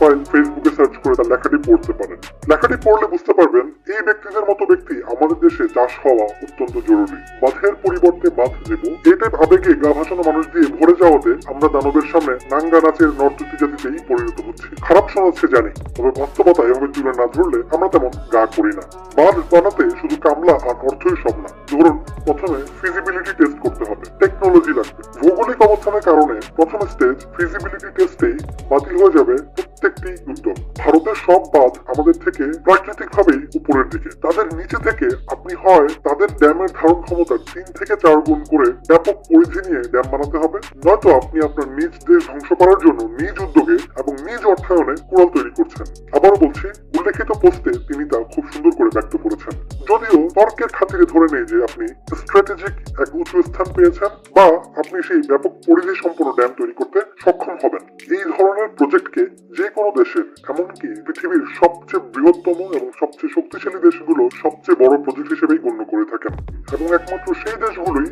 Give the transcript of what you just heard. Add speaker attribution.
Speaker 1: Mobile ফেসবুকে search করে তার লেখাটি পড়তে পারেন। লেখাটি পড়লে বুঝতে পারবেন এই ব্যক্তিদের মতো ব্যক্তি আমাদের দেশে চাষ হওয়া অত্যন্ত জরুরি। বাঁধের পরিবর্তে বাঁধ দেব, এই টাইপ আবেগে গা ভাসানো মানুষ দিয়ে ভরে যাওয়াতে আমরা দানবের সামনে নাঙ্গা নাচের নর্তকী জাতিতেই পরিণত হচ্ছি। খারাপ শোনাচ্ছে জানি, তবে বাস্তবতা এভাবে তুলে না ধরলে আমরা তেমন গা করি না। বাঁধ বানাতে শুধু কামলা আর অর্থই সব না। ধরুন, প্রথমে ফিজিবিলিটি টেস্ট করতে হবে, টেকনোলজি লাগবে। ভৌগোলিক অবস্থানের কারণে প্রথম স্টেজ ফিজিবিলিটি টেস্টেই বাতিল হয়ে যাবে প্রত্যেকটি উদ্যোগ। ভারতের সব বাঁধ আমাদের থেকে প্রাকৃতিক ভাবেই উপরের দিকে। তাদের নিচে থেকে আপনি হয় তাদের ড্যামের ধারণ ক্ষমতার 3 থেকে 4 গুণ করে ব্যাপক পরিধি নিয়ে ড্যাম বানাতে হবে, নয়তো আপনি আপনার নিজ দেশ ধ্বংস করার জন্য নিজ উদ্যোগে এবং নিজ অর্থায়নে কুড়াল তৈরি করছেন। আবারও বলছি, উল্লেখিত পোস্টে তিনি তা খুব সুন্দর করে ব্যক্ত করেছেন। যদিও তর্কের খাতিরে ধরে নেই যে আপনি স্ট্র্যাটেজিক এক উঁচু স্থান পেয়েছেন বা আপনি সেই ব্যাপক পরিধি সম্পন্ন ড্যাম তৈরি করতে সক্ষম হবেন। এই ধরনের প্রজেক্টকে যে কোনো দেশের, এমনকি পৃথিবীর সবচেয়ে বৃহত্তম এবং সবচেয়ে শক্তিশালী দেশগুলো সবচেয়ে বড় প্রজেক্ট হিসেবেই গণ্য করে থাকেন এবং একমাত্র সেই দেশগুলোই